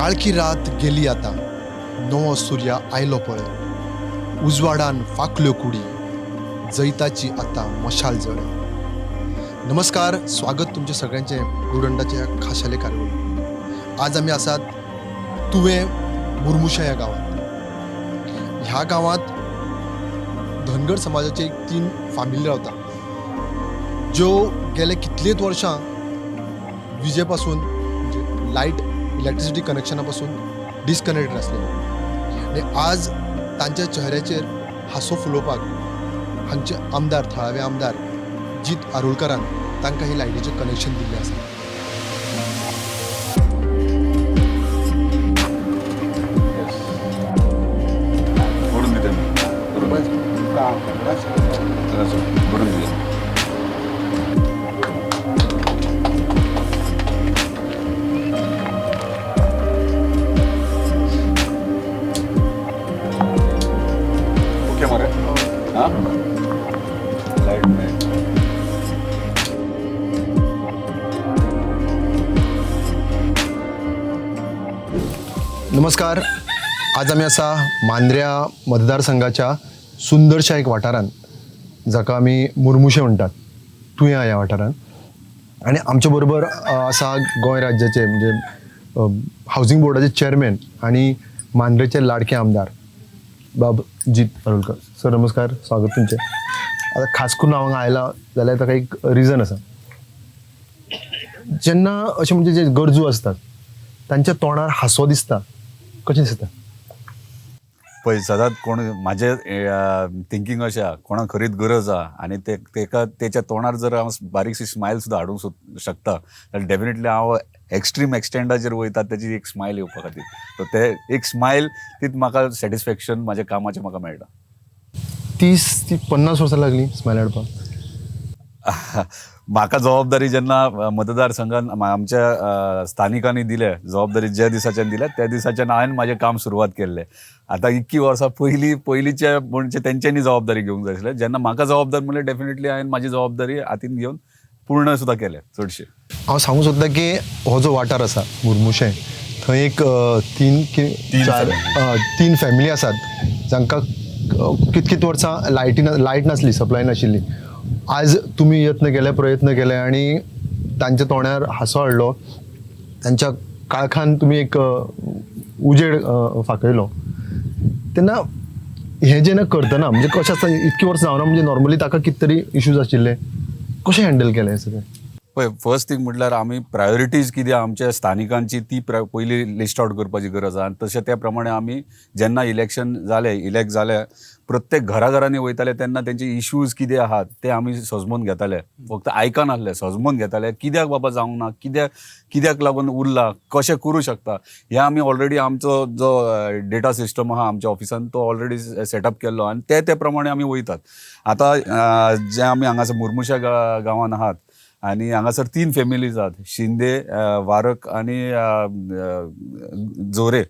काळकी रात गेली आता, नवो सूर्य आयलो पळय. उजवाडान फाकल्यो कुडी, जैताची आता मशाल जळे. नमस्कार, स्वागत तुमचे सगळ्यांचे गुरुदंडाच्या या खाशाले कार्यावळीत. आज आम्ही आसात तुवें मुर्मुशा या गावात. ह्या गावात धनगर समाजाचे 3 फॅमिली रावता, ज्यो गेले कितलेत वर्षां विजेपासून म्हणजे लाईट इलेक्ट्रिसिटी कनेक्शनापासून डिस्कनेक्टेड आसलेले. आणि आज तांच्या चेहऱ्याचेर हांसो फुलोवपाक हांगचे आमदार, थळावे आमदार जीत आरोलकरान तांकां ही लायटीचें कनेक्शन दिल्लें आसा. नमस्कार, आज आमी आसा मांद्र्या मतदारसंघाच्या सुंदरशा एक वाठारान, जाका आमी मुर्मुशे म्हणटात, तुया ह्या वाठारान. आनी आमचे बरोबर आसा गोंय राज्याचे म्हणजे हावजींग बोर्डाचे चेअरमॅन आनी मांद्रेचे लाडके आमदार बाब जीत आरोलकर. सर नमस्कार, स्वागत तुमचे. आता खास करून हांव हांगा आयला जाल्यार ताका एक रिजन आसा. जेन्ना अशे म्हणजे जे गरजू असतात तांच्या तोंडार हांसो दिसता, कशें दिसता? पळय, सदांच कोण म्हाजें थिंकींग अशें आहा, कोणाक खरीच गरज आहा आनी तेका तेच्या तोंडार जर हांव बारीकशी स्मायल सुद्दां हाडूंक शकता जाल्यार डेफिनेटली हांव एक्स्ट्रीम एक्सटेंडाचेर वयता तेजी एक स्मायल येवपा खातीर. सो ते एक स्मायल तीच म्हाका सॅटिस्फॅक्शन म्हाज्या कामाचें म्हाका मेळटा. 30-50 वर्सां लागली स्मायल हाडपाक? म्हाका जबाबदारी जेन्ना मतदारसंघान आमच्या स्थानिकांनी दिल्या, जबाबदारी ज्या दिसाच्यान दिल्या त्या दिसाच्यान हांवें म्हाजें काम सुरवात केल्लें. आतां 21 वर्सां पयलींच्या म्हणजे तेंच्यांनी जबाबदारी घेवंक जाय आसलें. जेन्ना म्हाका जबाबदार म्हणल्यार डेफिनेटली हांवें म्हाजी जबाबदारी हातीन घेवन पूर्ण सुद्दां केलें चडशें. हांव सांगूंक सोदतां की हो जो वाठार आसा मुर्मुशें, थंय एक 3 फॅमिली आसात जांकां कितकीत वर्सां लायट नासली, सप्लाय नाशिल्ली. आज तुम्ही प्रयत्न केले आणि तांच्या तोंडार हांसो हाडलो, तांच्या काळखान तुम्ही एक उजेड फाकयलो. तेन्ना हें जेन्ना करतना म्हणजे कशें आसता, इतकी वर्सां जावना म्हणजे नॉर्मली ताका कितें तरी इश्यूज आशिल्ले, कशें हँडल केलें हें सगळें? पळय, फर्स्ट थिंग म्हटल्यार आमी प्रायोरिटीज कितें आमच्या स्थानिकांची ती पयली लिस्ट आउट करपाची गरज आहा. आनी तशें त्या प्रमाणे आमी जेन्ना इलेक्ट जाले प्रत्येक घराघरांनी वयताले तेन्ना तेंचे इश्यूज कितें आहात ते आमी सजमून घेताले. फक्त आयकनासले, सजमून घेताले. कित्याक बाबा जावंक ना, कित्याक लागून उरला, कशें करूं शकता हें आमी ऑलरेडी आमचो जो डेटा सिस्टम आहा आमच्या ऑफिसान तो ऑलरेडी सेटअप केल्लो आनी त्या प्रमाणे आमी वयतात. आतां जे आमी हांगासर मुर्मुशा गांवान आहात आनी हांगासर 3 फॅमिलीज आहात, शिंदे, वारक आनी जोरे.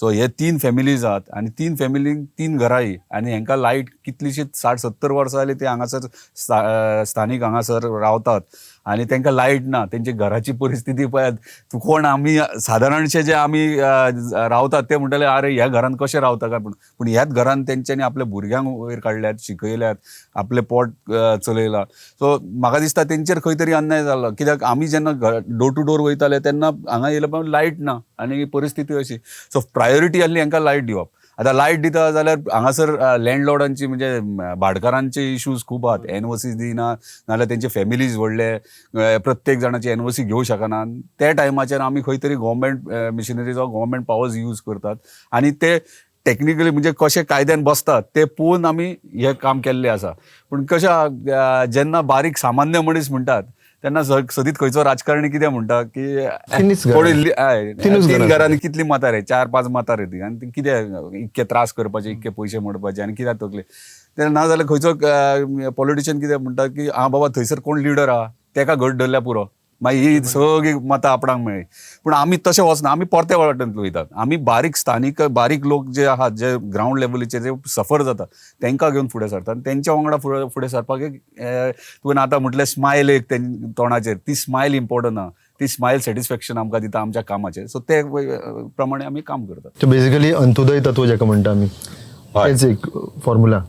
सो हे 3 फॅमिलीज आहात आनी 3 फॅमिलींक 3 घरांय आनी हांकां लायट कितलीशीच 60-70 वर्सां जालीं ते हांगासर स्थानीक हांगासर रावतात आनी तांकां लायट ना. तेंची घराची परिस्थिती पळयात. कोण आमी सादारणशे जे आमी रावतात ते म्हणटाले अरे ह्या घरान कशें रावता काय, पूण ह्याच घरान तेंच्यांनी आपल्या भुरग्यांक वयर काडल्यात, शिकयल्यात, आपलें पोट चलयलां. सो म्हाका दिसता तेंचेर खंय तरी अन्याय जालो. कित्याक आमी जेन्ना डोर टू डोर वयताले तेन्ना हांगा येयले पण लायट ना आनी परिस्थिती अशी. सो प्रायोरिटी आसली हांकां लायट दिवप. आतां लायट दिता जाल्यार हांगासर लँडलॉर्डांची म्हणजे भाडकारांचे इश्यूज खूब आहात. एनओसीज दिना, नाल्यार तेंचे फॅमिलीज व्हडले, प्रत्येक जाणाची एनओसी घेवंक शकना. त्या टायमाचेर आमी खंय तरी government missionaries of government powers use करतात आनी ते टेक्निकली म्हणजे कशें कायद्यान बसतात ते पळोवन आमी हें काम केल्लें आसा. पूण कशें जेन्ना बारीक सामान्य मनीस म्हणटात तेन्ना सदीत खंयचो राजकारणी कितें म्हणटा की 3 घरांनी कितली मतार 4-5 मतार येती आनी कितें इतके त्रास करपाचे, इतके पयशे मोडपाचे आनी कित्याक तकले. तेन्ना ना जाल्यार खंयचो पॉलिटिशियन कितें म्हणटा की बाबा थंयसर कोण लिडर आहा तेका घट धरल्या पुरो, मागीर ही सगळी मतां आपणाक मेळ्ळी. पूण आमी तशें वचना, आमी परत्या वाटेंतलो वयतात. आमी बारीक लोक जे आहात, जे ग्राउंड लेवलीचे जे सफर जातात तांकां घेवन फुडें सरतात. तेंच्या वांगडा फुडें सरपाक एक तुवें आतां म्हटलें स्मायल एक तोंडाचेर, ती स्मायल इम्पॉर्टंट आहा. ती स्माईल सॅटिस्फॅक्शन आमकां दिता आमच्या कामाचें. सो ते प्रमाणे आमी काम करतात. बेसिकली अंत्योदय तत्व जाका म्हणटा आमी, हय. तेच एक फॉर्म्युला.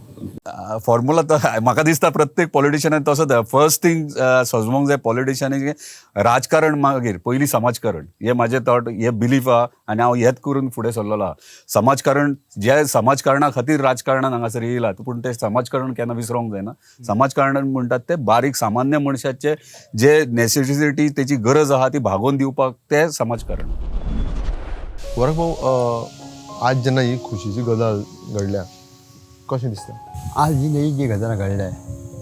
फॉर्म्युला तर म्हाका दिसता प्रत्येक पॉलिटिशियनान तसोच फर्स्ट थिंग सजमोंक जाय पॉलिटिशियनाचें राजकारण मागीर पयलीं समाजकारण. हे म्हाजे थॉट, हे बिलीफ आहा आनी हांव हेच करून फुडें सरलेलो आहा. समाजकारण, जे समाजकारणा खातीर राजकारणान हांगासर येयला, पूण ते समाजकारण केन्ना विसरोंक जायना. समाजकारण म्हणटात ते बारीक सामान्य मनशाचे जे नेसेसिटी, तेची गरज आहा ती भागोवन दिवपाक ते समाजकारण. वरक भाऊ, आज जेन्ना ही खुशीची गजाल घडल्या, कशें दिसता? आज ही जी गजाल घडल्या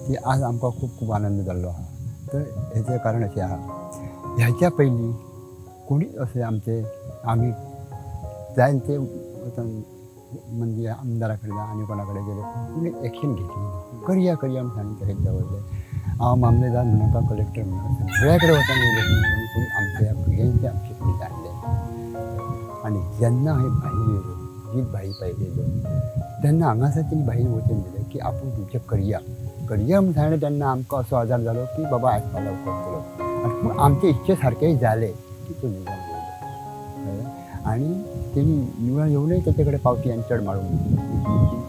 ती आज आमकां खूब खूब आनंद जाल्लो आहा. तर हेजें कारण अशें आहा, ह्याच्या पयलीं कोणीच अशें आमी जायते म्हणजे आमदारा कडेन आनी कोणा कडेन गेले कोणी एक्शन घेतली ना. करया म्हणून सांगता हें दवरलें. हांव मामलेदार म्हणा का कलेक्टर म्हणा सगळ्या कडेन वचून गेले, कोणी आमच्या भुरग्यांचे आमचे कोणी जाणले. आनी जेन्ना हांवें भायर येयलो, हीच भाई पाहिजे तेन्ना हांगासर तेणी भाई वचून दिलें की आपूण तुमचें करया म्हणून सांगलें. तेन्ना आमकां असो आदार जालो की बाबा आयज फाल्यां करतलो. आनी पूण आमचे इच्छे सारकें जालें की तो निवडून येयलो. आनी तेणी निवडून येवनूय तेचे कडेन पावटी आनी चड मारूंक ना.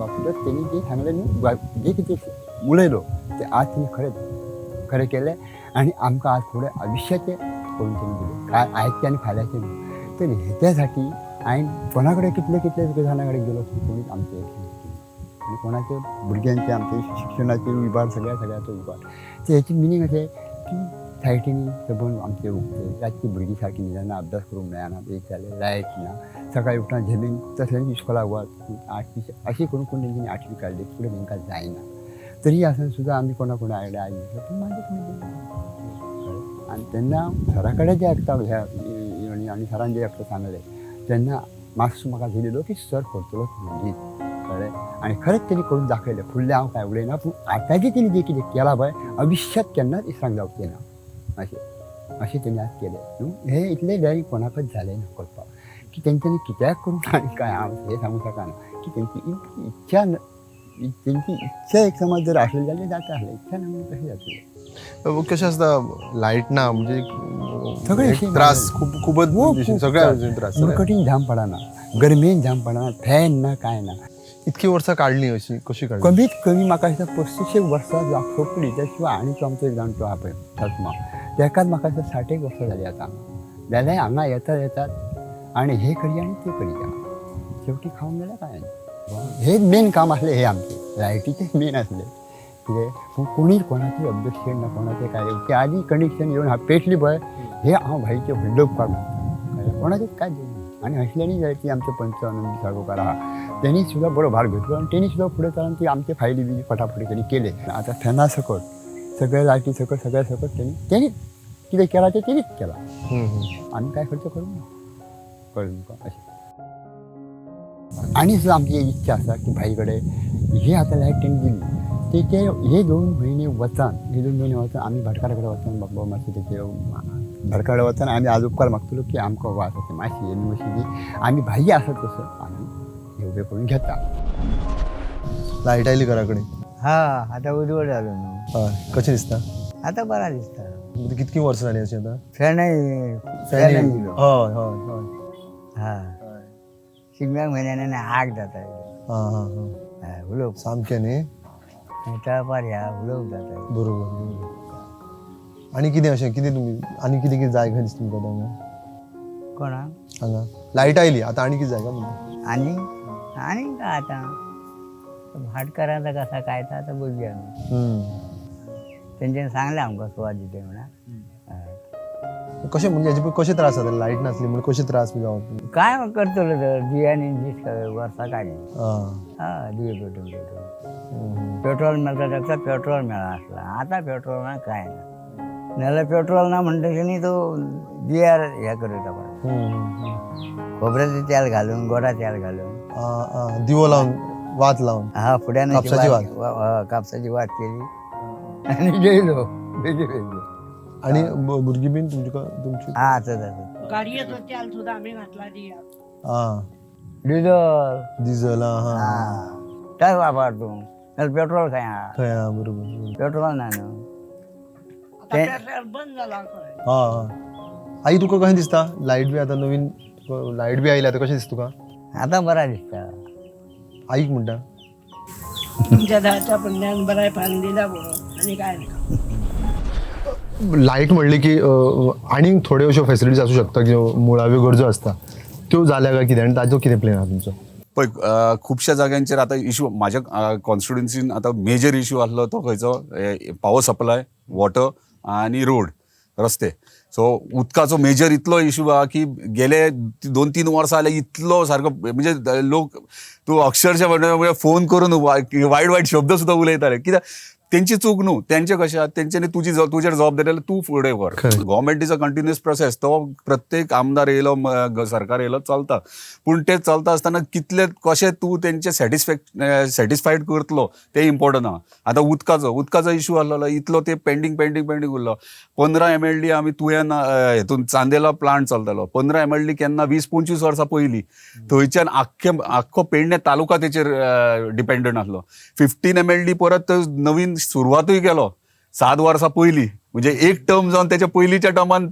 पावटी तेणी जें सांगलें न्हू, जें कितें उलयलो तें आज तेणी खरें केलें. आनी आमकां आज फुडें आयुश्याचें करून तेणी दिलें, काय आयजचें आनी फाल्यांचें न्हू. तर हेच्या साठी हांवें कोणा कडेन कितले जाणां कडेन गेलो कोणीच आमचें आनी कोणाचे भुरग्यांचे आमचे शिक्षणाचे विभाग सगळ्याचो विभाग. तर हेची मिनींग अशें की सायटीनी सबंद आमचे उगते. रातची भुरगीं सारकी न्हिदना, अभ्यास करूंक मेळना, एक जालें लायट ना, सकाळीं उठून झेलीन तसलें इस्कॉलाक वच, 8वी अशी करून तेंच्यांनी 8वी काडली, फुडें तांकां जायना. तरी आसून सुद्दां आमी कोणा कडेन आयले पूण म्हाजें आनी तेन्ना सरा कडेन जें आयकता ह्या आनी सरान जें एकटो सांगलें तेन्ना मातसो म्हाका दिलेलो की सर करतलो म्हणून कळ्ळें. आनी खरेंच तेणी करून दाखयलें. फुडलें हांव कांय उलयना, पूण आतांची तेणी जें कितें केलां पळय आयुश्यांत केन्नाच इसरांक जावचें ना अशें तेणी आज केलें. हें इतलें डायरेक्ट कोणाकच जालें ना करपाक की तेंच्यांनी कित्याक करून आनी काय हांव हें सांगूंक शकना की तेंची इच्छा तेंची इच्छा एक समज जर आसली जाल्यार जाता आसलें, इच्छा ना म्हणून कशें जातलें. कशें आसता, लायट ना म्हणजे सगळे त्रास खूबच सगळ्या त्रास. उरकटीन जाम पडना, गरमेन जाम पडना, फॅन ना काय ना. इतकी वर्सां काडली अशी कशी काडली? कमीत कमी म्हाका दिसता 35 वर्सां सोंपली. त्या शिवाय आनीक आमचो एक जाणटो आहा पळय सत्मा, तेकाच म्हाका दिसता 60 वर्सां जालीं आतां. जाल्यार हांगा येतात आनी हे करया आनी ते करया, शेवटी खावंक गेल्यार काय हेच मेन काम आसलें. हे आमचें लायटीचें मेन आसलें. कितें कोणीच कोणाचें ऑब्जेक्शन ना, कोणाचें काय ते आदी कनेक्शन येवन हांव पेटली पळय हे हांव भाईचे व्हडलो उपकार मानता. कोणाचेंच काय देऊ. आनी असल्यानी जाय ती आमचे पंच आनंद साळगांवकार आहा, तेणी सुद्दां बरो भाग घेतलो आनी तेणी सुद्दां फुडें चालून ती आमचे फायली बी फटाफटी तेणी केले. आतां फेना सकट सगळे लायटी सकट सगळ्या सकट तेणी कितें केलां तें तेणीच केलां. आमी काय खर्च करूंक ना. कळ्ळें तुमकां अशें. आनी सुद्दां आमची इच्छा आसा की भाई कडेन हे आतां लायट तेणी दिली ते हे 2 म्हयने वचून आमी भाटकारा कडेन वचून बाबा मातशें तेचे भाटकारा वचून आमी आज उपकार मागतलो की आमकां वास आसा मातशी आनी मातशी आमी भाई आसा तसो आमी हे उबें करून घेता. लायट आयली घरा कडेन? हा आतां उजवड जालो न्हू. हय. कशें दिसता? आतां बरा दिसता. कितकी वर्सां जालीं अशें आतां? फेणय हय हय हय. हा शिगम्याक म्हयन्यान आग जाता. उलोवप सामकें न्ही. तळपार ह्या उलोवप जाता. बरोबर. आनी कितें अशें कितें तुमी आनी कितें जाय काय दिसता तुमकां हांगा? कोणाक? हांगा लायट आयली आतां आनी कितें जाय काय म्हणटा? आनी काय आतां भाटकारांचा कसा काय तर आतां बघया न्हू. तेंच्यानी सांगलें आमकां सुवात दिते म्हणून. कशें म्हणजे हेजे कशें त्रास जाता लायट नासली म्हणजे कशें त्रास बी जावप? काय करतलो तर दियानी दीस वर्सां काडली. दिवे पेटोवन पेट्रोल मेळटा तेका पेट्रोल मेळा आसला. आतां पेट्रोल ना काय ना. नाल्यार पेट्रोल ना म्हणटकीर तो दियार हे करता पडटा. खोबऱ्याचें तेल घालून, गोडा तेल घालून, दिवो लावन, वात लावन. हा फुड्यान कापसाची वात केली आनी जेयलो बेगी बेगी. आनी भुरगीं बीन तुमची? हा आतां गाडयेचो तेल सुद्दां आमी घातला दिया. डिझल काय वापर तूं नाल्यार पेट्रोल खंय आहा? खंय आहा. बरोबर. पेट्रोल ना न्हू. आतां पेट्रोल बंद जाला खंय. आई तुका कशें दिसता लायट बी आतां नवीन लायट बी आयल्या आतां कशें दिसता तुका आता बरा दिसता. आईक म्हणटा तुमच्या दाच्या पुण्यान बराय फान दिला बरो आणि काय नाही. लायट म्हणली की आनीक थोड्यो अश्यो फॅसिलिटीज आसूं शकता ज्यो मुळाव्यो गरजो आसता त्यो जाल्या काय कितें आनी ताजो कितें प्लॅन आहा तुमचो पळय खुबश्या जाग्यांचेर आतां इशू म्हाज्या कॉन्स्टिट्युन्सीन आतां मेजर इशू आसलो तो खंयचो पावर सप्लाय वॉटर आनी रोड रस्ते. सो उदकाचो मेजर इतलो इशू आहा की गेले 2-3 वर्सां जाल्यार इतलो सारको म्हणजे लोक तूं अक्षरशः म्हणजे फोन करून वायट शब्द सुद्दां उलयताले कित्याक तेंची चूक न्हू. तेंचे कशें आहा तेंच्यांनी तुजेर जबाबदारी जाल्यार तूं फुडें व्हर. Government is a continuous process. तो प्रत्येक आमदार येयलो सरकार येयलो चलता पूण ते चलता आसतना कितले कशें तूं तेंचे सॅटिस्फायड करतलो ते इम्पॉर्टंट आहा. आतां उदकाचो इशू आसलो इतलो ते पेंडींग उरलो. 15 MLD आमी तुवें हेतून चांदेला प्लांट चलतालो. 15 MLD केन्ना 20-25 वर्सां पयलीं थंयच्यान आख्खो पेडणे तालुका तेचेर डिपेंडंट आसलो. 15 MLD परत नवीन सुरवातूय केलो 7 वर्सां पयलीं म्हणजे एक टर्म जावन त्याच्या पयलींच्या टर्मान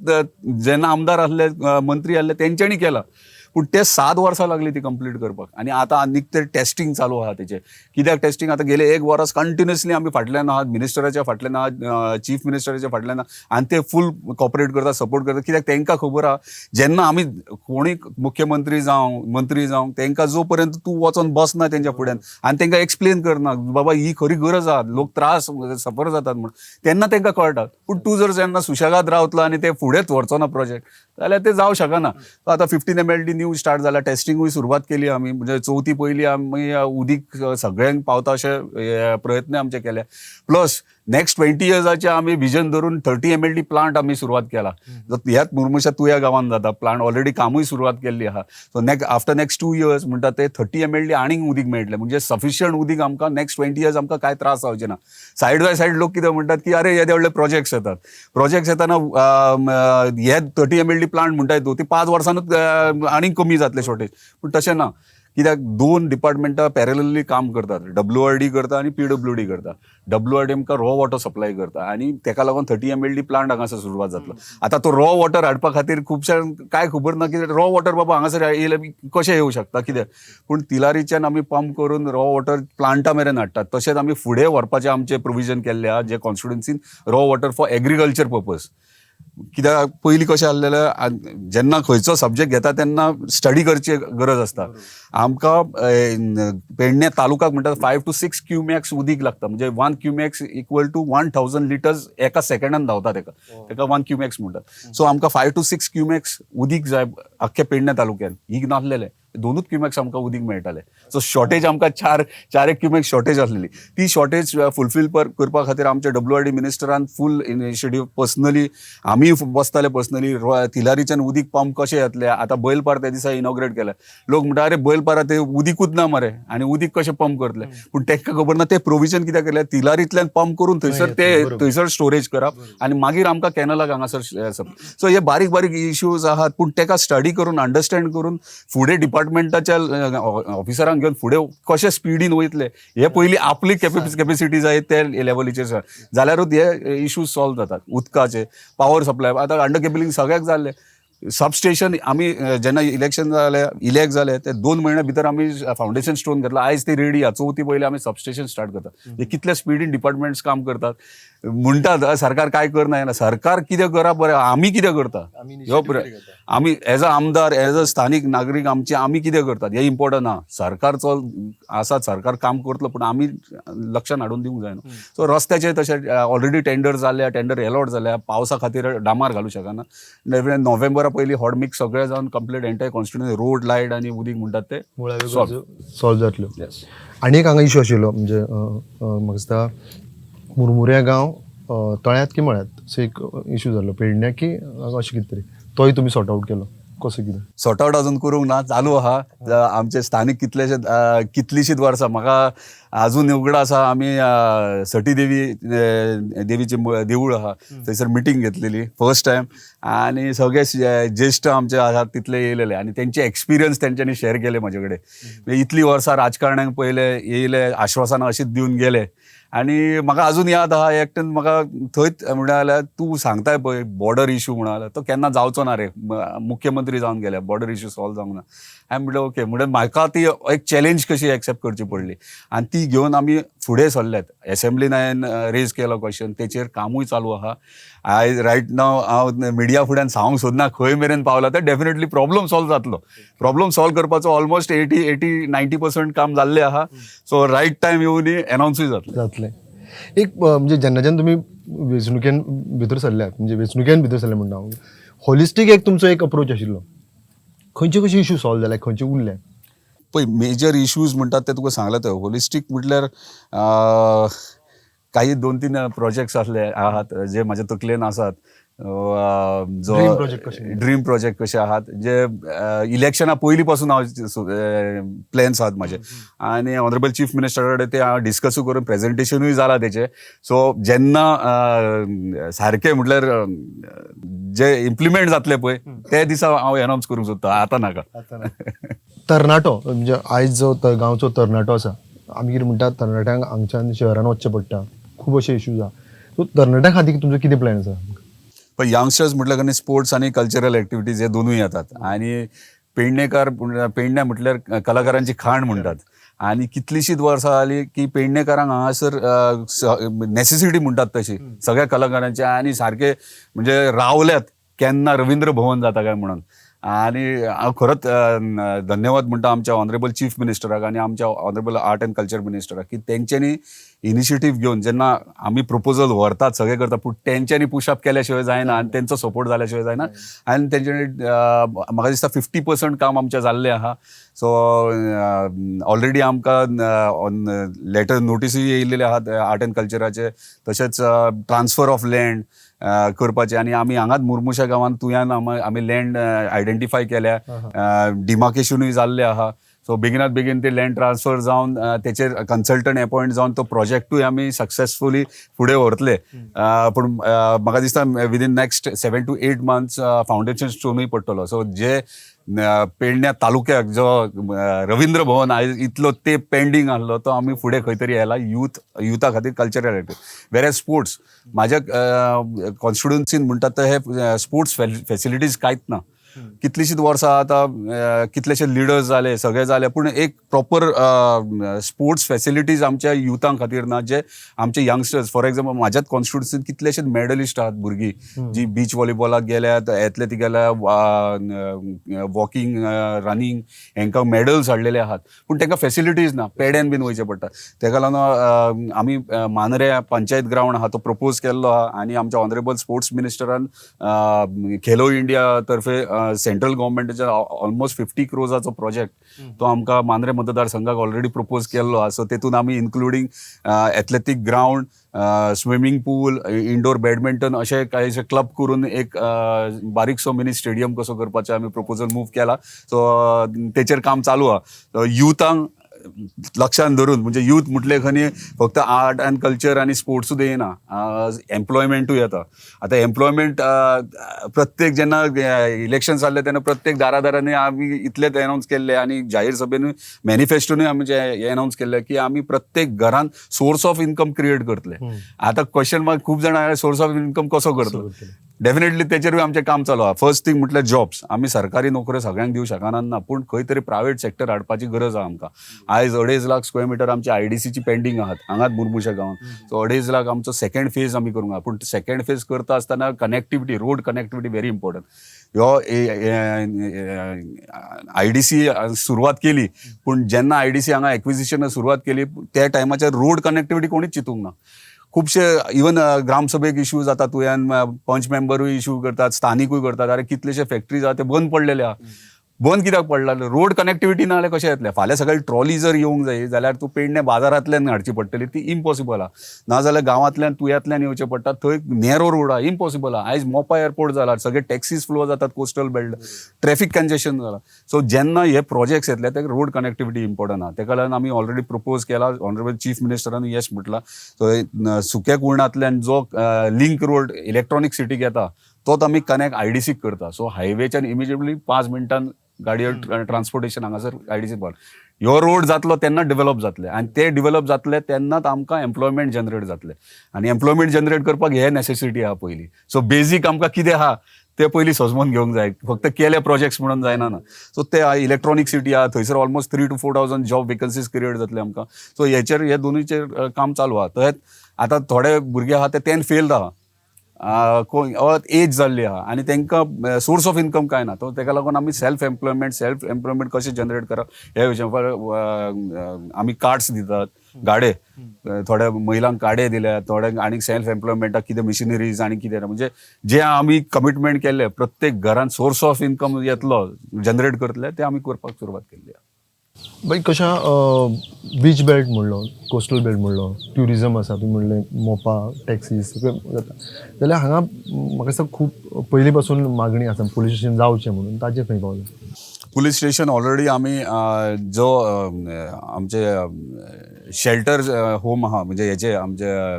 जेन्ना आमदार आसले मंत्री आसले तेंच्यांनी केला पूण ते 7 वर्सां लागली ती कंप्लीट करपाक. आनी आतां आनीक ते टेस्टिंग चालू आहा तेचे. कित्याक टेस्टिंग आतां गेले 1 वर्स कंटिन्युअसली आमी फाटल्यान आहात मिनिस्टराच्या फाटल्यान आहात चीफ मिनिस्टराच्या फाटल्यान आहा आनी ते फूल कॉपरेट करता सपोर्ट करता. कित्याक तांकां खबर आहा जेन्ना आमी कोणी मुख्यमंत्री जावं मंत्री जावं तांकां जो पर्यंत तूं वचोन बसना तेंच्या फुड्यान आनी तांकां एक्सप्लेन करना बाबा ही खरी गरज आहा लोक त्रास सफर जातात म्हणून तेन्ना तांकां कळटा. पूण तूं जर जेन्ना सुशेगाद रावतलो आनी ते फुडेंच व्हरचो ना प्रोजेक्ट जाल्यार ते जावं शकना. आतां 15 MLD न्यू स्टार्ट जाला. टेस्टिंगूय सुरवात केली आमी म्हणजे चवथी पयली आमी उदीक सगळ्यांक पावता अशे प्रयत्न आमचे केले. प्लस नेक्स्ट 20 इयर्साचे आमी विजन धरून 30 MLD प्लांट आमी सुरवात केला. ह्याच मुर्मुशा तुया गांवांत जाता प्लांट ऑलरेडी कामूय सुरवात केल्ली आहा. सो आफ्टर नेक्स्ट 2 इयर्स म्हणटा ते 30 MLD आनीक उदीक मेळटलें म्हणजे सफिशियंट उदीक आमकां नेक्स्ट 20 इयर्स आमकां कांय त्रास जावचे ना. सायड बाय सायड लोक कितें म्हणटात की अरे येदे व्हडले प्रोजेक्ट्स येतात. प्रोजेक्ट्स येताना हे 30 MLD प्लांट म्हणटात ते 5 वर्सांनूच आनीक कमी जातले शॉर्टेज. पूण तशें ना. कित्याक 2 डिपार्टमेंटां पॅरलली काम करतात. WRD करता आनी PWD करता. WRD आमकां रॉ वॉटर सप्लाय करता आनी तेका लागून 30 MLD प्लांट हांगासर सुरवात जातलो. आतां तो रॉ वॉटर हाडपा खातीर खुबशांक काय खबर ना की रॉ वॉटर बाबा हांगासर येयल्यार कशें येवं शकता कितें. पूण तिलारीच्यान आमी पंप करून रॉ वॉटर प्लांटा मेरेन हाडटात. तशेंच आमी फुडें व्हरपाचें आमचें प्रोविजन केल्लें आहा जे कॉन्स्टिट्युन्सीन raw water for agriculture purpose. कित्याक पयलीं कशें आसलेलें जेन्ना खंयचो सब्जेक्ट घेता तेन्ना स्टडी करची गरज आसता. आमकां पेडणे तालुकाक म्हणटा 5 to 6 क्युमॅक्स उदीक लागता म्हणजे 1 क्युमॅक्स इक्वल टू 1000 लिटर्स एका सेकंडान धांवता तेका 1 क्युमॅक्स म्हणटात. सो आमकां 5 to 6 क्युमॅक्स उदीक जाय आख्ख्या पेडणे तालुक्यान. ही नासलेले 2 क्युमॅक्स आमकां उदीक मेळटालें. सो शॉर्टेज आमकां 4 क्युमॅक्स शॉर्टेज आसलेली. ती शॉर्टेज फुलफील करपा खातीर आमच्या WRD मिनिस्टरान फूल इनिशिएटीव पर्सनली आमी बसताले पर्सनली तिलारीच्यान उदीक पंप कशें येतले. आतां बैलपार त्या दिसा इनॉग्रेट केलें. लोक म्हणटा अरे बैलपारा ते उदीकूच ना मरे आनी उदीक कशें पंप करतले. पूण तांकां खबर ना ते प्रोविजन कित्याक केलें तिलारींतल्यान पंप करून थंयसर स्टोरेज करप आनी मागीर आमकां कॅनलाक हांगासर. सो हे बारीक बारीक इश्यूज आहात पूण ताका स्टडी करून अंडरस्टँड करून फुडें डिपार्टमेंटाच्या ऑफिसरांक घेवन फुडें कशें स्पिडीन वयतले हे पयलीं आपली कॅपेसिटी जाय ते लेवलीचेर जाल्यारूच हे इश्यूज सॉल्व जातात. उदकाचे पावर सप्लाय आतां अंडर केबलिंग सगळ्याक जाल्लें. सबस्टेशन आमी जेन्ना इलेक्ट जाले ते 2 म्हयन्या भितर आमी फावंडेशन स्टोन घेतला. आयज ती रेडी आहा. चवथी पयली आमी सबस्टेशन स्टार्ट करतात. हे कितले स्पिडीन डिपार्टमेंट्स काम करतात. म्हणटात सरकार काय करना. सरकार कितें करप बरें आमी कितें करता आमी एज अ आमदार एज अ स्थानीक नागरीक आमी कितें करतात हे इम्पॉर्टंट आहा. सरकारचो आसा सरकार काम करतलो पूण आमी लक्षान हाडून दिवंक जाय. सो रस्त्याचे तशें ऑलरेडी टेंडर जाल्या टेंडर अलॉट जाल्या. पावसा खातीर डामार घालूं शकना. नोव्हेंबरा पयलीं हॉट मिक्स सगळें जावन complete entire constituency road light आनी उदीक म्हणटात ते सॉल्व जातल्यो. आनी एक हांगा इशू आशिल्लो म्हणजे म्हाका दिसता मुरमुऱ्या गांव तळ्यात की मळ्यात असो एक इशू जाल्लो पेडण्या की अशें कितें तरी तोय तुमी सॉर्ट आउट केलो कसो कितें. सॉर्ट आउट अजून करूंक ना चालू आहा. आमचे स्थानीक कितलीशींच वर्सां म्हाका अजून उगडा आसा आमी सटी देवीचें देवूळ आहा थंयसर मिटींग घेतलेली फर्स्ट टायम आनी सगळे ज्येश्ठ आमचे आसात तितले येयलेले आनी तेंचे एक्सपिरियन्स तेंच्यांनी शेअर केले म्हाजे कडेन. इतलीं वर्सां राजकारणाक पयले येयले आश्वासनां अशीच दिवन गेले आणि म्हाका अजून याद आहा एकट्यान म्हाका थंयच म्हणल्यार तूं सांगताय पळय बॉर्डर इश्यू म्हणून तो केन्ना जावचो ना रे, मुख्यमंत्री जावन गेले, बॉर्डर इश्यू सॉल्व जावंक ना. हांवें म्हणलें ओके, म्हणल्यार म्हाका ती एक चॅलेंज कशी एक्सेप्ट करची पडली आनी ती घेवन आमी फुडें सरल्यात. एसेंब्लीन हांवें रेज केलो क्वेश्चन, तेचेर कामूय चालू आहा. आयज रायट नाव हांव मिडिया फुड्यान सांगूंक सोदना खंय मेरेन पावला तें डेफिनेटली प्रॉब्लम सॉल्व जातलो. प्रॉब्लम सॉल्व करपाचो ऑलमोस्ट 80-90% काम जाल्लें आहा. सो रायट टायम येवन अनावन्सूय जातलें. एक म्हणजे जेन्ना तुमी वेंचणुकेन भितर सरल्यात, म्हणजे वेंचणुकेन भितर सरले म्हणटा हांव, हॉलिस्टीक एक तुमचो एक अप्रोच आशिल्लो. खंयचे कशे इश्यू सॉल्व जाले, खंयचे उरले? पळय मेजर इश्यूज म्हणटात ते तुका सांगले ते होलिस्टीक म्हटल्यार काही 2-3 प्रोजेक्ट्स आहात जे म्हाज्या तकलेन आसात. जो Dream project कशे? ड्रीम प्रोजेक्ट कशे आहात जे इलेक्शना पयलीं पासून हांव प्लॅन्स आहात म्हाजे, आनी ऑनरेबल चीफ मिनिस्टरा कडेन ते हांव डिस्कसूय करून प्रेझेंटेशनूय जाला तेचे. सो जेन्ना सारके म्हटल्यार जे इम्प्लिमेंट जातले पळय ते दिसा हांव अनावन्स करूंक सोदता, आतां नाका. तरणाटो म्हणजे आयज जो गांवचो तरणाटो आसा, आमी कितें म्हणटात तरणाट्यांक हांगच्यान शहरान वचचें पडटा, खूब अशे इश्यूज आहा. सो तरणाट्यां खातीर तुमचो कितें प्लॅन आसा? पण यंगस्टर्स म्हटल्यार आनी स्पोर्ट्स आनी कल्चरल एक्टिविटीज हे दोनूय येतात. आणि पेडणे म्हटल्यार कलाकारांची खाण म्हणटात. आणि कितलीशींच वर्सां जालीं की पेडणेकारांक हांगासर नेसेसिटी म्हणटात तशी सगळ्या कलाकारांची, आणि सारखे म्हणजे रावल्यात केन्ना रवींद्र भवन जाता काय म्हणून. आणि हांव खरोच धन्यवाद म्हणटा आमच्या ऑनरेबल चीफ मिनिस्टराक आनी आमच्या ऑनरेबल आर्ट अँड कल्चर मिनिस्टराक की तेंच्यांनी इनिशिएटीव घेवन जेन्ना आमी प्रपोजल व्हरतात सगळे करता, पूण तेंच्यांनी पुशअप केल्या शिवाय जायना आनी तेंचो सपोर्ट जाल्या शिवाय जायना. आनी तेंच्यांनी म्हाका दिसता 50% काम आमचें जाल्लें आहा. सो ऑलरेडी आमकां लेटर नोटिसूय येयल्लेले आहात आर्ट अँड कल्चराचे, तशेंच ट्रान्सफर ऑफ लँड करपाचे. आनी आमी हांगाच मुर्मुशा गांवांत तुयन आमी लँड आयडेंटिफाय केल्या, डिमार्केशनूय जाल्लें आहा. सो बेगिनात बेगीन ते लँड ट्रान्सफर जावन तेचेर कन्सल्टंट अपॉयंट जावन तो प्रोजेक्टूय आमी सक्सेसफुली फुडें व्हरतले. पूण म्हाका दिसता within next 7 to 8 months foundation स्टोनूय पडटलो. सो जे पेडण्या तालुक्याक जो रवींद्र भवन आयज इतलो ते पेंडींग आहलो तो आमी फुडें खंय तरी येयला युथा खातीर कल्चरल एक्टिविटी. वेरेज स्पोर्ट्स म्हाज्या कॉन्स्टिट्युन्सीन म्हणटात हे स्पोर्ट्स फेसिलिटीज कांयच ना. कितलीशींच वर्सां आतां कितलेशे लिडर्स जाले, सगळे जाले, पूण एक प्रॉपर स्पोर्ट्स फेसिलिटीज आमच्या युथां खातीर ना. जे आमचे यंगस्टर्स फॉर एक्झाम्पल म्हाज्याच कॉन्स्टिट्युन्सीन कितलेशे मेडलिस्ट आहात भुरगीं जी बीच व्हॉलीबॉलाक गेल्यात, एथलेटीक गेल्या, वॉकिंग रनिंग हेंकां मेडल्स हाडलेले आहात, पूण तांकां फेसिलिटीज ना, पेड्यान बीन वयचें पडटा. ताका लागून आमी मांद्रे पंचायत ग्रावंड आहा तो प्रपोज केल्लो आहा आनी आमच्या ऑनरेबल स्पोर्ट्स मिनिस्टरान खेलो इंडिया तर्फे सेंट्रल गव्हर्मेंटाच्या ऑलमोस्ट 50 crores प्रोजेक्ट तो आमकां मांद्रे मतदारसंघाक ऑलरेडी प्रपोज केल्लो आहा. सो तेतून आमी इन्क्लुडींग एथलेटीक ग्रावंड, स्विमींग पूल, इंडोर बॅडमिंटन अशे कांयशे क्लब करून एक बारीकसो मिनी स्टेडियम कसो करपाचें आमी प्रपोजल मूव केला. सो तेचेर काम चालू आहा. युथांक लक्षांत धरून म्हणजे यूथ म्हटले खंय फक्त आर्ट अँड कल्चर आनी स्पोर्ट्सूच येना, एम्प्लॉयमेंटूय येता. आतां एम्प्लॉयमेंट प्रत्येक जेन्ना इलेक्शन जाल्ले तेन्ना प्रत्येक दारांनी आमी इतलेच अनावन्स केल्ले आनी जाहीर सभेनूय मॅनिफेस्टोनूय आमी हे अनावन्स केल्ले की आमी प्रत्येक घरान सोर्स ऑफ इन्कम क्रिएट करतले. आतां क्वेश्चन मार्क खूब जाणां सोर्स ऑफ इन्कम कसो करतलो. डेफिनेटली तेचेरूय आमचें काम चालू आहा. फर्स्ट थिंग म्हटल्यार जॉब्स. आमी सरकारी नोकऱ्यो सगळ्यांक दिवंक शकना ना, पूण खंय तरी प्रायवेट सेक्टर हाडपाची गरज आहा आमकां. आयज 2.5 लाख स्क्वेअर मिटर आमची IDCची पेंडींग आहात हांगाच मुर्मुशा गांवांत. सो 2.5 लाख आमचो सेकंड फेज आमी करूंक आहा. पूण सेकंड फेज करता आसतना connectivity, road connectivity very important. ह्यो IDC सुरवात केली, पूण जेन्ना IDC हांगा एक्विजिशन सुरवात केली त्या टायमाचेर रोड कनेक्टिविटी कोणीच चिंतूंक ना. खुबशे इवन ग्रामसभेक इश्यू जाता, तुवें पंच मेंबरूय इश्यू करतात, स्थानिकूय करतात. अरे कितलेशे फॅक्टरीज आहा ते बंद पडलेले आहा. बंद कित्याक पडला? रोड कनेक्टिविटी ना जाल्यार कशें येतलें? फाल्यां सकाळी ट्रॉली जर येवंक जाय जाल्यार तूं पेडणे बाजारांतल्यान हाडची पडटली, ती इम्पॉसिबल आहा. नाजाल्यार गांवांतल्यान तुयेंतल्यान येवचें पडटा, थंय नॅरो रोड आहा, इम्पॉसिबल आहा. आयज मोपा एअरपोर्ट जाला, सगळे टॅक्सीज फ्लो जातात कोस्टल बेल्ट, ट्रॅफिक कंजेशन जाला. सो जेन्ना हे प्रोजेक्ट्स येतले ते रोड कनेक्टिविटी इम्पॉर्टंट आहा. ताका लागून आमी ऑलरेडी प्रपोज केला, ऑनरेबल चीफ मिनिस्टरान येस म्हटला. सो सुक्या कुर्णांतल्यान जो लिंक रोड इलेक्ट्रॉनीक सिटीक येता तोच आमी कनेक्ट IDCक करता. सो हायवेच्यान इमिजिएटली 5 मिनटान गाडयो ट्रान्सपोर्टेशन हांगासर IDC पावता. ह्यो रोड जातलो तेन्ना डेव्हलप जातले आनी ते डेव्हलप जातले तेन्नाच आमकां एम्प्लॉयमेंट जनरेट जातले आनी एम्प्लॉयमेंट जनरेट करपाक हे नेसेसिटी आहा पयली. सो बेजीक आमकां कितें आहा ते पयलीं सजमोन घेवंक जाय, फक्त केले प्रोजेक्ट्स म्हणून जायना ना. सो ते इलेक्ट्रॉनिक सिटी आहा, थंयसर almost 3,000 to 4,000 job vacancies create जातले आमकां. सो हे दोनूचेर काम चालू आहा. तर आतां थोडे भुरगे आहा ते 10th फेल्ड आहा, एज जाल्ली आहा आनी तांकां सोर्स ऑफ इनकम काय ना. तो ताका लागून आमी सेल्फ एम्प्लॉयमेंट कशें जनरेट करप हे विशयान आमी कार्ड्स दितात, गाडे थोड्या महिलांक गाडे दिल्या, थोड्यांक आनी सेल्फ एम्प्लॉयमेंटाक कितें मिशनरीज आनी कितें म्हणजे जे आमी कमिटमेंट केल्ले प्रत्येक घरान सोर्स ऑफ इनकम येतलो जनरेट करतले ते आमी करपाक सुरवात केल्ली आहा. बाई कशा बीच बेल्ट म्हणलो, कोस्टल बेल्ट म्हणलो, ट्युरिजम आसा, तुमी म्हणलें मोपा, टॅक्सीज सगळें जाता, जाल्यार हांगा म्हाका दिसता खूब पयलीं पासून मागणी आसा पुलीस स्टेशन जावचें म्हणून. ताजेर खंय पावलें? पुलीस स्टेशन ऑलरेडी आमी जो आमचे शेल्टर होम आहा म्हणजे हेचे आमचे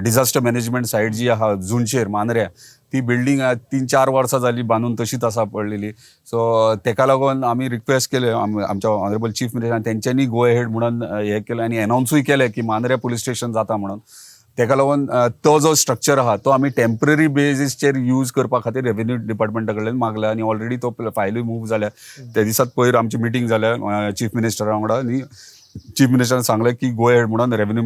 डिझास्टर मॅनेजमेंट सायट जी आहा जुनशेर मांद्र्या, ती बिल्डींग 3-4 वर्सां जाली बांदून तशीच आसा पडलेली. सो तेका लागून आमी रिक्वेस्ट केले आमच्या ऑनरेबल चीफ मिनिस्टर, तेंच्यांनी गो हेड म्हणून हे केलें आनी अनावन्सूय केलें की मांद्र्या पुलीस स्टेशन जाता म्हणून. तेका लागून तो जो स्ट्रक्चर आहा तो आमी टेम्पररी बेजीसचेर यूज करपा खातीर रेव्हेन्यू डिपार्टमेंटा कडल्यान मागला आनी ऑलरेडी तो फायलूय मूव जाल्या. त्या दिसात पयर आमची मिटींग जाल्या चीफ मिनिस्टरा वांगडा आनी चीफ मिनिस्टरान सांगलें की गो हेड म्हणून रेव्हेन्यू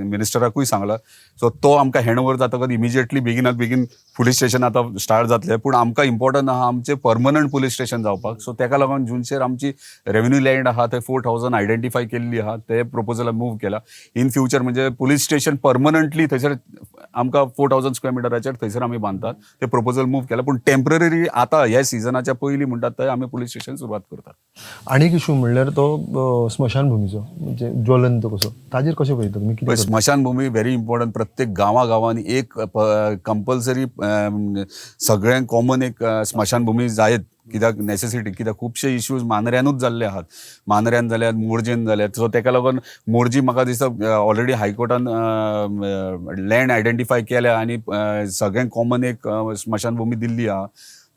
मिनिस्टराकूय सांगला. सो तो आमकां हँड ओवर जातकच इमिजिएटली बेगिनात बेगीन पुलीस स्टेशन आतां स्टार्ट जातलें. पूण आमकां इम्पॉर्टंट आहा आमचें परमनंट पुलीस स्टेशन जावपाक. सो तेका लागून जुनशेर आमची रेव्हेन्यू लँड आहा थंय 4,000 आयडेंटिफाय केल्ली आहा, ते प्रपोजल मूव केला. इन फ्युचर म्हणजे पुलीस स्टेशन परमनंटली थंयसर आमकां 4,000 स्क्वेअर मिटराचेर थंयसर आमी बांदतात, ते प्रपोजल मूव केला. पूण टेम्पररी आतां ह्या सिजनाच्या पयलीं म्हणटात थंय आमी पुलीस स्टेशन सुरवात करतात. आनीक इशू म्हणल्यार तो स्मशानभुमीचो म्हणजे ज्वलंत कसो, ताजेर कशें पळयता तुमी? कितें स्मशानभूमी व्हेरी इम्पॉर्टंट. प्रत्येक गांवांनी एक कंपल्सरी सगळ्यांक कॉमन एक स्मशानभूमी जायत. कित्याक नेसेसिटी, कित्याक खुबशे इश्यूज मांद्र्यानूच जाल्ले आहात, मांद्र्यान जाल्यात, मोरजेन जाल्यात. सो तेका लागून मोरजी म्हाका दिसता ऑलरेडी हायकोर्टान लँड आयडेंटिफाय केल्या आनी सगळ्यांक कॉमन एक स्मशानभूमी दिल्ली आहा.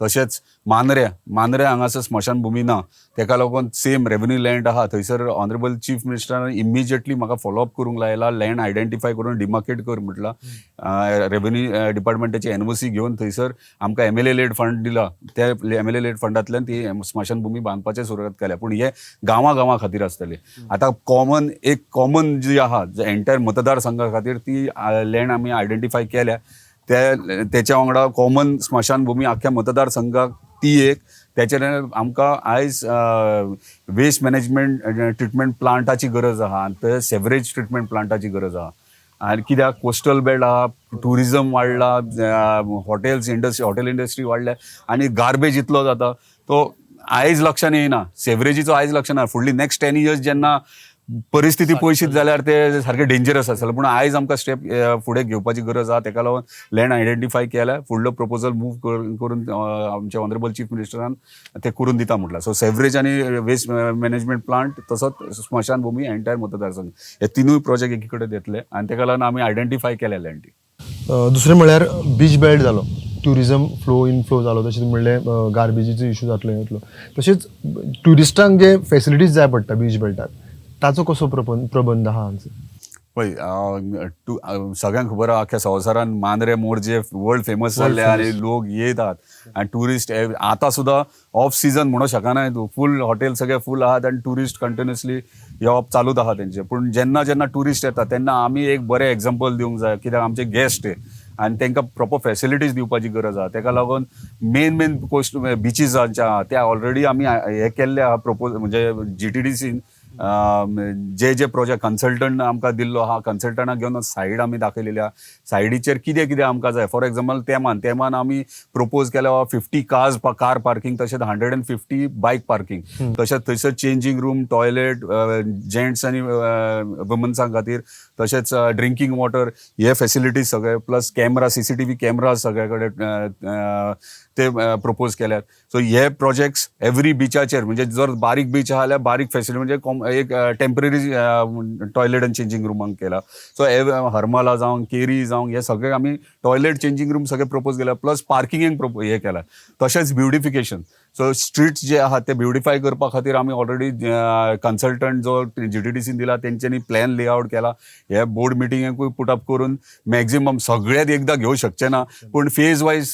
तशेंच मांद्र्या हांगासर स्मशानभूमी ना, तेका लागून सेम रेव्हेन्यू लँड आहा थंयसर ऑनरेबल चीफ मिनिस्टरान इमिजिएटली म्हाका फॉलोअप करूंक लायला. लँड आयडेंटिफाय करून डिमार्केट कर म्हटला. रेव्हेन्यू डिपार्टमेंटाची एनओसी घेवन थंयसर आमकां MLA लेड फंड दिला. त्या MLA लेड फंडांतल्यान ती स्मशानभूमी बांदपाचें सुरवात केल्या. पूण हे गांवां खातीर आसतली. आतां कॉमन जी आहा एंटायर मतदारसंघा खातीर ती लँड आमी आयडेंटिफाय केल्या. त्याच्या वांगडा कॉमन स्मशानभूमी आख्या मतदारसंघाक ती एक. त्याचेर आमकां आयज वेस्ट मॅनेजमेंट ट्रिटमेंट प्लांटाची गरज आहा आनी सेवरेज ट्रिटमेंट प्लांटाची गरज आहा. आनी कित्याक कोस्टल बेल्ट आहा, टुरिजम वाडला, हॉटेल इंडस्ट्री वाडल्या आनी गार्बेज इतलो जाता तो आयज लक्षान येयना. सेवरेजीचो आयज लक्षान येना. फुडली नेक्स्ट 10 years जेन्ना परिस्थिती पयशीत जाल्यार ते सारके डेंजरस आसतले. पूण आयज आमकां स्टेप फुडें घेवपाची गरज आहा. तेका लागून लँड आयडेंटिफाय केल्या, फुडलो प्रपोजल मूव करून आमच्या ऑनरेबल चीफ मिनिस्टरान ते करून दिता म्हटलं. सो सेवरेज आनी वेस्ट मॅनेजमेंट प्लांट तसोच स्मशानभूमी एंटायर मतदारसंघ हे तिनूय प्रोजेक्ट एकी कडेन येतले आनी तेका लागून आमी आयडेंटिफाय केल्या लँड ती. दुसरें म्हळ्यार बीच बेल्ट जालो, ट्युरिजम इनफ्लो जालो, तशेंच म्हणलें गार्बेजीचो इशू जातलो. तशेंच ट्युरिस्टांक जे फेसिलिटीज जाय पडटा बीच बेल्टार, ताचो कसो प्रबंध आहा हांगसर? पळय सगळ्यांक खबर आहा आख्या संवसारान मांद्रे मोरजे वर्ल्ड फेमस जाल्ले आनी लोक येतात आनी ट्युरिस्ट आतां सुद्दां ऑफ सिजन म्हणूं शकना. फूल हॉटेल सगळे फूल आहात आनी ट्युरिस्ट कंटिन्युअसली येवप चालूच आहा तेंचे. पूण जेन्ना ट्युरिस्ट येता तेन्ना आमी एक बरें एग्जाम्पल दिवंक जाय, कित्याक आमचे गेस्ट आनी तांकां प्रॉपर फेसिलिटीज दिवपाची गरज आहा. तेका लागून मेन कोस्ट बिचीस जे आहा त्या ऑलरेडी आमी हे केल्ले आहा म्हणजे GTDCन जे प्रोजेक्ट कन्सल्टंट आमकां दिल्लो आहा, कन्सल्टंटाक घेवन सायड आमी दाखयलेल्या. सायडीचेर कितें आमकां जाय, फॉर एक्झाम्पल तेमान आमी प्रपोज केल्या 50 कार पार्किंग, तशेंच 150 बायक पार्किंग, तशेंच थंयसर चेंजिंग रूम, टॉयलेट जेंट्स आनी वुमन्सां खातीर, तशेंच ड्रिंकींग वॉटर हे फेसिलिटीज सगळे, प्लस CCTV कॅमेरा सगळे कडेन ते प्रपोज केल्यात. सो हे प्रोजेक्ट्स एव्हरी बिचाचेर म्हणजे जर बारीक बीच आहा जाल्यार बारीक फेसिलिटी म्हणजे एक टेम्पररी टॉयलेट आनी चेंजींग रुमांक केला. सो हरमला जावं केरी जावं हे सगळे आमी टॉयलेट चेंजींग रूम सगळे प्रपोज केला. प्लस पार्किंगेक हे केला. तशेंच ब्युटिफिकेशन. सो स्ट्रीट्स जे आहा ते ब्युटिफाय करपा खातीर आमी ऑलरेडी कन्सल्टंट जो GTDCन दिला तेंच्यांनी प्लॅन लेआउट केला. हे बोर्ड मिटिंगेकूय पुटअप करून मॅक्झिमम सगळ्यात एकदां घेवं शकचे ना, पूण फेज वायज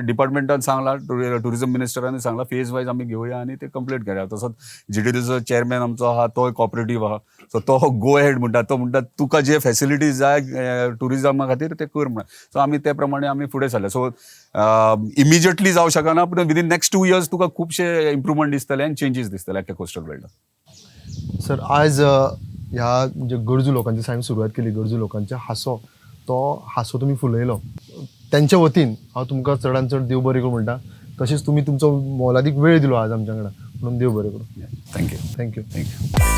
डिपार्टमेंटान सांगला, टुरिझम मिनिस्टरांनी सांगला फेज वायज आमी घेवया आनी ते कंप्लीट करया. तसोच GTDCचो चेअरमॅन आमचो आहा तोय कॉपरेटीव आहा. सो तो गो हेड म्हणटा. तो म्हणटा तुका जे फॅसिलिटीज जाय टुरिझमा खातीर ते कर म्हणून. सो आमी ते प्रमाणे आमी फुडें सरले. सो इमिजिएटली जावं शकना, पूण विदीन नेक्स्ट 2 years तुका खुबशे इम्प्रुवमेंट दिसतले आनी चेंजीस दिसतले आख्या कोस्टल बेल्टान. सर आज ह्या म्हणजे गरजू लोकांची हांवें सुरवात केली, गरजू लोकांचे हांसो तुमी फुलयलो. त्यांच्या वतीन हांव तुमकां चडांत चड देव बरें करूं म्हणटा. तशेंच तुमी तुमचो मोलादीक वेळ दिलो आज आमच्या वांगडा, म्हणून देव बरें करूं. थँक्यू. थँक्यू. थँक्यू.